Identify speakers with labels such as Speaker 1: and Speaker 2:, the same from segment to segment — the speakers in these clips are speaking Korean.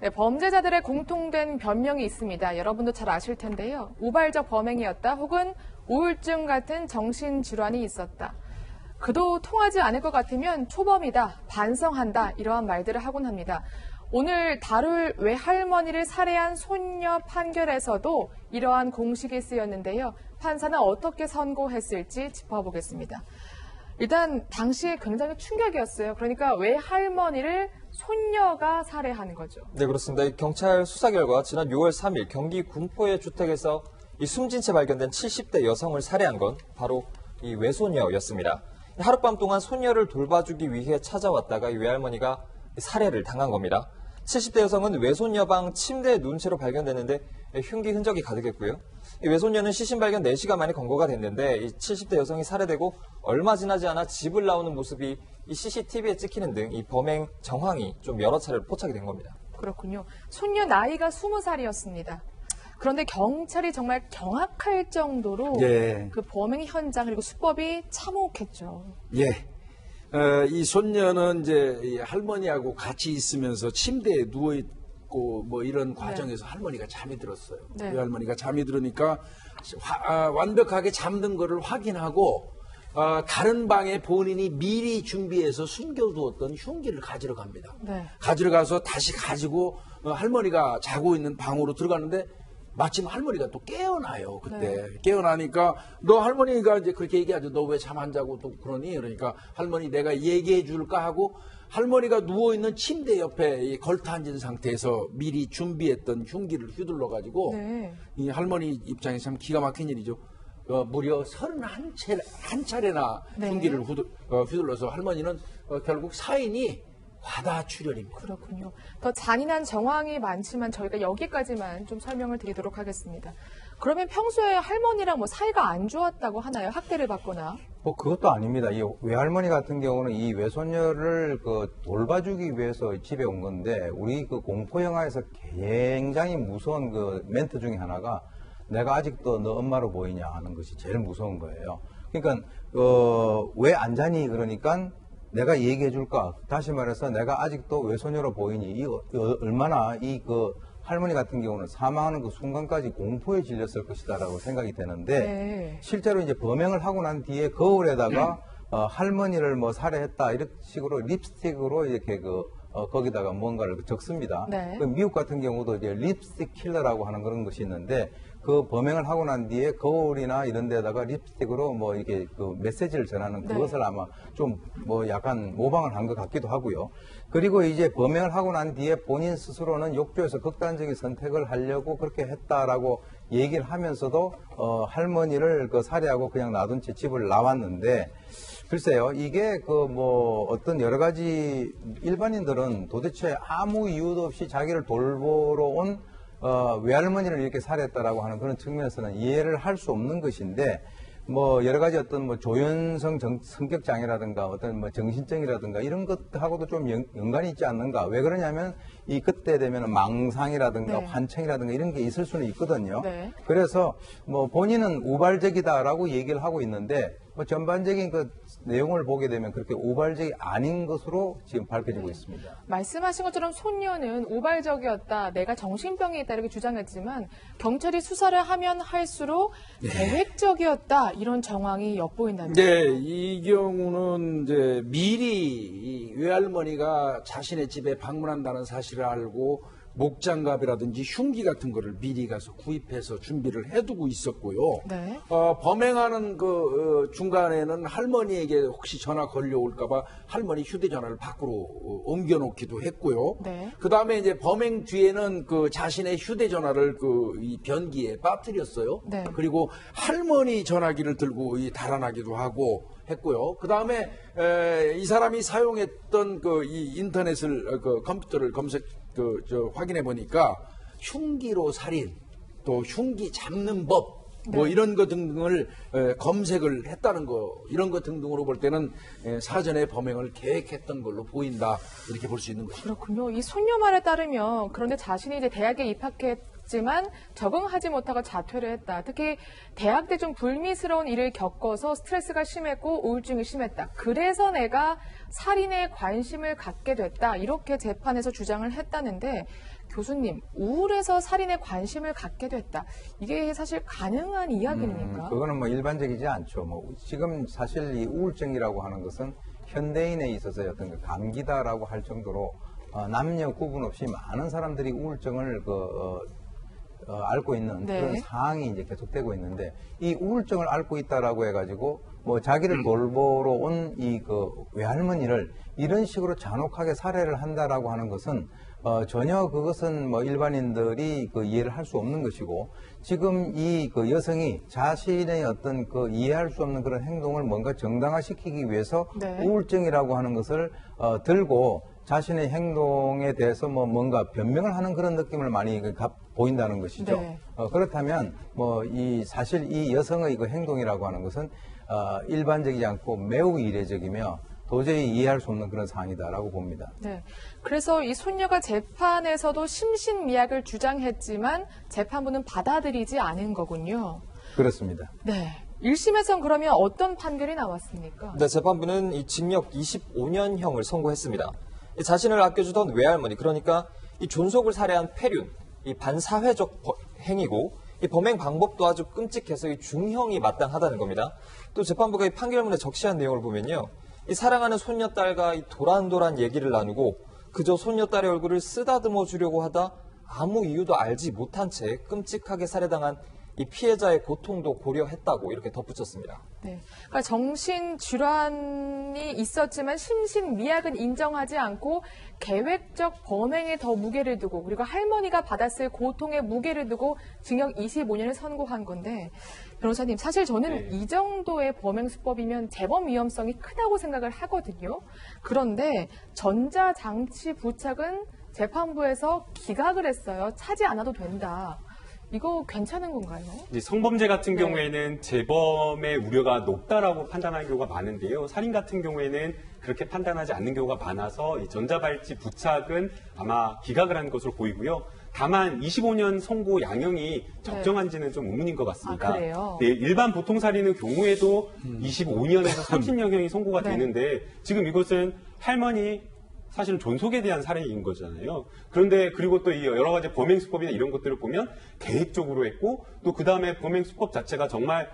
Speaker 1: 네, 범죄자들의 공통된 변명이 있습니다. 여러분도 잘 아실 텐데요. 우발적 범행이었다 혹은 우울증 같은 정신질환이 있었다. 그도 통하지 않을 것 같으면 초범이다, 반성한다 이러한 말들을 하곤 합니다. 오늘 다룰 외할머니를 살해한 손녀 판결에서도 이러한 공식이 쓰였는데요. 판사는 어떻게 선고했을지 짚어보겠습니다. 일단 당시에 굉장히 충격이었어요. 그러니까 외할머니를 손녀가 살해한 거죠.
Speaker 2: 네, 그렇습니다. 이 경찰 수사 결과 지난 6월 3일 경기 군포의 주택에서 이 숨진 채 발견된 70대 여성을 살해한 건 바로 이 외손녀였습니다. 하룻밤 동안 손녀를 돌봐주기 위해 찾아왔다가 이 외할머니가 살해를 당한 겁니다. 70대 여성은 외손녀 방 침대에 누운 채로 발견됐는데 흉기 흔적이 가득했고요. 이 외손녀는 시신 발견 4시간 만에 검거가 됐는데 이 70대 여성이 살해되고 얼마 지나지 않아 집을 나오는 모습이 이 CCTV에 찍히는 등 이 범행 정황이 좀 여러 차례로 포착이 된 겁니다.
Speaker 1: 그렇군요. 손녀 나이가 20살이었습니다. 그런데 경찰이 정말 경악할 정도로 그 범행 현장 그리고 수법이 참혹했죠.
Speaker 3: 이 손녀는 이제 이 할머니하고 같이 있으면서 침대에 누워 있고 뭐 이런 과정에서 할머니가 잠이 들었어요.
Speaker 1: 네.
Speaker 3: 할머니가 잠이 들으니까 완벽하게 잠든 거를 확인하고 다른 방에 본인이 미리 준비해서 숨겨두었던 흉기를 가지러 갑니다.
Speaker 1: 네.
Speaker 3: 가지러 가서 다시 가지고 할머니가 자고 있는 방으로 들어가는데 마침 할머니가 또 깨어나요. 그때 깨어나니까 너 할머니가 이제 그렇게 얘기하죠. 너 왜 잠 안 자고 또 그러니? 그러니까 할머니 내가 얘기해 줄까 하고 할머니가 누워 있는 침대 옆에 걸터 앉은 상태에서 미리 준비했던 흉기를 휘둘러 가지고 이 할머니 입장에 참 기가 막힌 일이죠. 무려 31차례나 흉기를 휘둘러서 할머니는 결국 사인이 과다 출혈입니다.
Speaker 1: 그렇군요. 더 잔인한 정황이 많지만 저희가 여기까지만 좀 설명을 드리도록 하겠습니다. 그러면 평소에 할머니랑 뭐 사이가 안 좋았다고 하나요? 학대를 받거나?
Speaker 4: 뭐 그것도 아닙니다. 이 외할머니 같은 경우는 이 외손녀를 돌봐주기 위해서 집에 온 건데 우리 그 공포 영화에서 굉장히 무서운 그 멘트 중에 하나가 내가 아직도 너 엄마로 보이냐 하는 것이 제일 무서운 거예요. 그러니까 왜 안 자니 그러니까 내가 얘기해 줄까? 다시 말해서 내가 아직도 외손녀로 보이니 이 얼마나 그 할머니 같은 경우는 사망하는 그 순간까지 공포에 질렸을 것이다라고 생각이 되는데 실제로 이제 범행을 하고 난 뒤에 거울에다가 할머니를 뭐 살해했다 이런 식으로 립스틱으로 이렇게 거기다가 뭔가를 적습니다. 그 미국 같은 경우도 이제 립스틱 킬러라고 하는 그런 것이 있는데 그 범행을 하고 난 뒤에 거울이나 이런 데다가 립스틱으로 뭐 이렇게 그 메시지를 전하는 그것을 아마 좀 뭐 약간 모방을 한 것 같기도 하고요. 그리고 이제 범행을 하고 난 뒤에 본인 스스로는 욕조에서 극단적인 선택을 하려고 그렇게 했다라고 얘기를 하면서도 할머니를 살해하고 그냥 놔둔 채 집을 나왔는데 글쎄요, 이게 뭐 어떤 여러 가지 일반인들은 도대체 아무 이유도 없이 자기를 돌보러 온 외할머니를 이렇게 살해했다라고 하는 그런 측면에서는 이해를 할 수 없는 것인데 뭐 여러 가지 어떤 뭐 조현성 성격 장애라든가 어떤 뭐 정신증이라든가 이런 것하고도 좀 연관이 있지 않는가? 왜 그러냐면 이 그때 되면 망상이라든가 환청이라든가 이런 게 있을 수는 있거든요. 그래서 뭐 본인은 우발적이다라고 얘기를 하고 있는데 뭐 전반적인 그 내용을 보게 되면 그렇게 우발적이 아닌 것으로 지금 밝혀지고 있습니다.
Speaker 1: 말씀하신 것처럼 손녀는 우발적이었다, 내가 정신병이 있다 이렇게 주장했지만 경찰이 수사를 하면 할수록 계획적이었다 이런 정황이 엿보인다면서요.
Speaker 3: 네, 이 경우는 이제 미리 이 외할머니가 자신의 집에 방문한다는 사실을 알고 목장갑이라든지 흉기 같은 거를 미리 가서 구입해서 준비를 해두고 있었고요. 범행하는 그 중간에는 할머니에게 혹시 전화 걸려올까봐 할머니 휴대전화를 밖으로 옮겨놓기도 했고요. 그 다음에 이제 범행 뒤에는 그 자신의 휴대전화를 이 변기에 빠뜨렸어요. 그리고 할머니 전화기를 들고 달아나기도 하고 했고요. 그 다음에 이 사람이 사용했던 이 인터넷을 컴퓨터를 확인해 보니까 흉기로 살인, 또 흉기 잡는 법, 뭐 이런 것 등을 검색을 했다는 거, 이런 것 등등으로 볼 때는 사전에 범행을 계획했던 걸로 보인다 이렇게 볼 수 있는 것이죠.
Speaker 1: 그렇군요. 이 손녀 말에 따르면 그런데 자신이 이제 대학에 입학해 겪지만 적응하지 못하고 자퇴를 했다. 특히 대학 때 좀 불미스러운 일을 겪어서 스트레스가 심했고 우울증이 심했다. 그래서 내가 살인에 관심을 갖게 됐다. 이렇게 재판에서 주장을 했다는데 교수님, 우울해서 살인에 관심을 갖게 됐다. 이게 사실 가능한 이야기입니까?
Speaker 4: 그거는 뭐 일반적이지 않죠. 뭐 지금 사실 이 우울증이라고 하는 것은 현대인에 있어서의 어떤 그 감기다라고 할 정도로 남녀 구분 없이 많은 사람들이 우울증을 앓고 있는
Speaker 1: 네.
Speaker 4: 그런 상황이 이제 계속되고 있는데 이 우울증을 앓고 있다라고 해가지고 뭐 자기를 돌보러 온 이 그 외할머니를 이런 식으로 잔혹하게 살해를 한다라고 하는 것은 전혀 그것은 뭐 일반인들이 그 이해를 할 수 없는 것이고 지금 이 그 여성이 자신의 어떤 그 이해할 수 없는 그런 행동을 뭔가 정당화시키기 위해서
Speaker 1: 네.
Speaker 4: 우울증이라고 하는 것을 들고 자신의 행동에 대해서 뭐 뭔가 변명을 하는 그런 느낌을 많이 보인다는 것이죠.
Speaker 1: 네.
Speaker 4: 그렇다면 뭐 이 사실 이 여성의 그 행동이라고 하는 것은 일반적이지 않고 매우 이례적이며 도저히 이해할 수 없는 그런 상황이다라고 봅니다.
Speaker 1: 네. 그래서 이 손녀가 재판에서도 심신미약을 주장했지만 재판부는 받아들이지 않은 거군요.
Speaker 4: 그렇습니다.
Speaker 1: 네. 1심에선 그러면 어떤 판결이 나왔습니까?
Speaker 2: 네, 재판부는 이 징역 25년형을 선고했습니다. 이 자신을 아껴주던 외할머니, 그러니까 이 존속을 살해한 폐륜, 이 반사회적 행위고 이 범행 방법도 아주 끔찍해서 이 중형이 마땅하다는 겁니다. 또 재판부가 이 판결문에 적시한 내용을 보면요. 이 사랑하는 손녀딸과 이 도란도란 얘기를 나누고 그저 손녀딸의 얼굴을 쓰다듬어 주려고 하다 아무 이유도 알지 못한 채 끔찍하게 살해당한 이 피해자의 고통도 고려했다고 이렇게 덧붙였습니다.
Speaker 1: 네. 그러니까 정신질환이 있었지만 심신미약은 인정하지 않고 계획적 범행에 더 무게를 두고 그리고 할머니가 받았을 고통에 무게를 두고 징역 25년을 선고한 건데 변호사님, 사실 저는 이 정도의 범행 수법이면 재범 위험성이 크다고 생각을 하거든요. 그런데 전자장치 부착은 재판부에서 기각을 했어요. 차지 않아도 된다. 이거 괜찮은 건가요?
Speaker 5: 이제 성범죄 같은
Speaker 1: 네.
Speaker 5: 경우에는 재범의 우려가 높다라고 판단하는 경우가 많은데요. 살인 같은 경우에는 그렇게 판단하지 않는 경우가 많아서 이 전자발찌 부착은 아마 기각을 한 것으로 보이고요. 다만 25년 선고 양형이 적정한지는 좀 의문인 것 같습니다.
Speaker 1: 아, 그래요?
Speaker 5: 네, 일반 보통 살인의 경우에도 25년에서 30년형이 선고가
Speaker 1: 네.
Speaker 5: 되는데 지금 이것은 할머니 사실은 존속에 대한 살인인 거잖아요. 그런데 그리고 또 이 여러 가지 범행 수법이나 이런 것들을 보면 계획적으로 했고 또 그 다음에 범행 수법 자체가 정말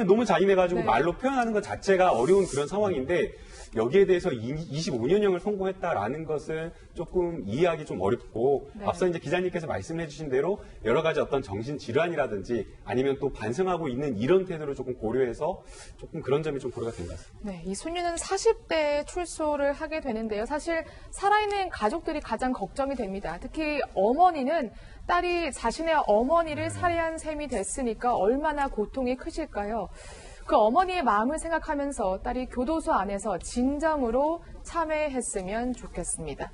Speaker 5: 너무 잔인해가지고
Speaker 1: 네.
Speaker 5: 말로 표현하는 것 자체가 어려운 그런 상황인데 여기에 대해서 25년형을 선고했다라는 것은 조금 이해하기 좀 어렵고
Speaker 1: 네.
Speaker 5: 앞서 이제 기자님께서 말씀해 주신 대로 여러 가지 어떤 정신질환이라든지 아니면 또 반성하고 있는 이런 태도를 조금 고려해서 조금 그런 점이 좀 고려가 된 것 같습니다.
Speaker 1: 네, 이 손녀는 40대에 출소를 하게 되는데요. 사실 살아있는 가족들이 가장 걱정이 됩니다. 특히 어머니는 딸이 자신의 어머니를 살해한 셈이 됐으니까 얼마나 고통이 크실까요? 그 어머니의 마음을 생각하면서 딸이 교도소 안에서 진정으로 참회했으면 좋겠습니다.